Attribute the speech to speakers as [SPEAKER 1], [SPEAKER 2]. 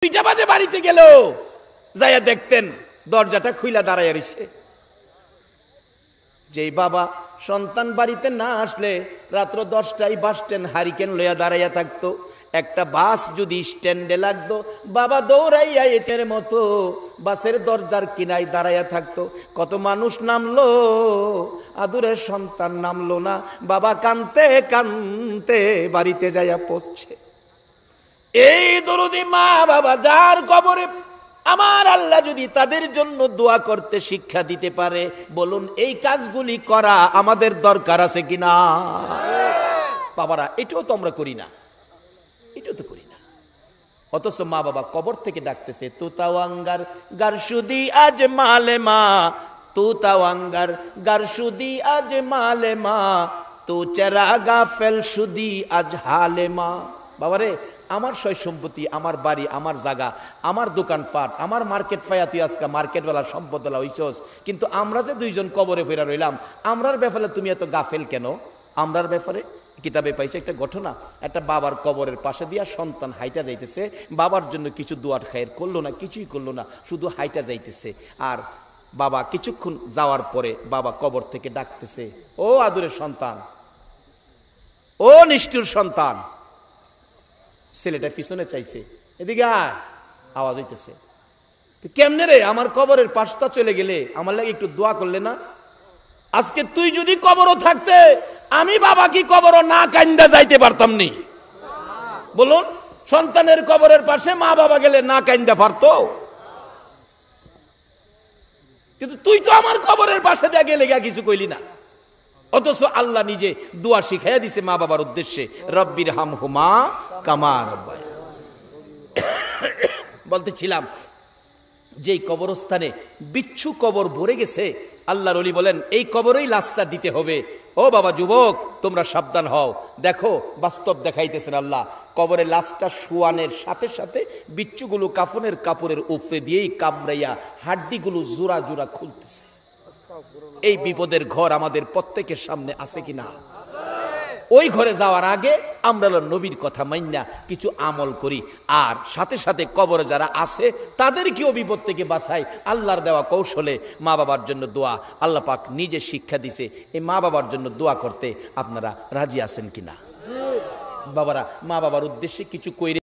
[SPEAKER 1] 2টা বাজে বাড়িতে গেল, যাইয়া দেখতেন দরজাটা খুইলা দাঁড়াইয়া রইছে। যেই বাবা সন্তান বাড়িতে না আসলে রাত্র 10টায় বাস স্ট্যান্ড হারিকেন লইয়া দাঁড়াইয়া থাকতো। একটা বাস যদি স্ট্যান্ডে লাগতো, বাবা দৌড়াইয়া এতের মতো বাসের দরজার কিনায় দাঁড়াইয়া থাকতো। কত মানুষ নামলো, আদুরের সন্তান নামলো না। বাবা কানতে কানতে বাড়িতে যাইয়া পৌঁছছে। এই দরুদি মা বাবা যার কবরে আমার আল্লাহ যদি তাদের জন্য দোয়া করতে শিক্ষা দিতে পারে, বলুন এই কাজগুলি করা আমাদের দরকার আছে কিনা? বাবারা, এটাও তো আমরা করি না, এটাও তো করি না। অথচ মা বাবা কবর থেকে ডাকতেছে, তু তাওয়াঙ্গার গারসুদি আজ মালে মা, তু তাওয়াঙ্গার গারসুদি আজ মালে মা, তু চেরাগা ফেল সুদি আজ হালে মা। বাবারে, আমার সয় সম্পত্তি, আমার বাড়ি, আমার জায়গা, আমার দোকানপাট, আমার মার্কেট ফাইয়া, তুই আজকে মার্কেটওয়ালা সম্পদওয়ালা হইছস, কিন্তু আমরা যে দুইজন কবরে ফেরা রইলাম, আমরার ব্যাপারে তুমি এত গাফেল কেন? আমরার ব্যাপারে কিতাবে পাইছে একটা ঘটনা, একটা বাবার কবরের পাশে দিয়া সন্তান হাইটা যাইতেছে, বাবার জন্য কিছু দোয়ার খায়ের করলো না, কিছুই করলো না, শুধু হাইটা যাইতেছে। আর বাবা কিছুক্ষণ যাওয়ার পরে বাবা কবর থেকে ডাকতেছে, ও আদুরের সন্তান, ও নিষ্ঠুর সন্তান। ছেলেটা পিছনে চাইছে, এদিকে আয়, আওয়াজ হইতেছে। কেমনে রে, আমার কবরের পাশটা চলে গেলে আমার লাগে একটু দোয়া করলে না? আজকে তুই যদি কবরও থাকতে, আমি বাবা কি কবরও না কান্দা যাইতে পারতাম নি? বলুন, সন্তানের কবরের পাশে মা বাবা গেলে না কান্দা পারতো? কিন্তু তুই তো আমার কবরের পাশে দিয়ে গেলে কিছু কইলি না। অথচ আল্লাহ নিজে দোয়া শিখাইয়া দিছে মা বাবার উদ্দেশ্যে, রব্বির হামহুমা কামা রাব্বায়ানি। বলতেছিলাম, যেই কবরস্থানে বিচ্ছু কবর ভরে গেছে, আল্লাহর ওলি বলেন এই কবরেই লাশটা দিতে হবে। ও বাবা যুবক, তোমরা সাবধান হও। দেখো, বাস্তব দেখাইতেছেন আল্লাহ। কবরে লাশটা শোয়ানের সাথে সাথে বিচ্ছুগুলো কাফনের কাপড়ের উপরে দিয়েই কামড়াইয়া হাড্ডিগুলো জোড়া জোড়া খুলতেছে। এই বিপদের ঘর আমাদের প্রত্যেকের সামনে আছে কিনা? ওই ঘরে যাওয়ার আগে আমরা নবীর কথা মাইন্না কিছু আমল করি, আর সাথে সাথে কবরে যারা আছে তাদেরকেও বিপদ থেকে বাঁচাই। আল্লাহর দেওয়া কৌশলে মা বাবার জন্য দোয়া আল্লাহ পাক নিজে শিক্ষা দিছে। এই মা বাবার জন্য দোয়া করতে আপনারা রাজি আছেন কিনা? বাবারা, মা বাবার উদ্দেশ্যে কিছু কইরে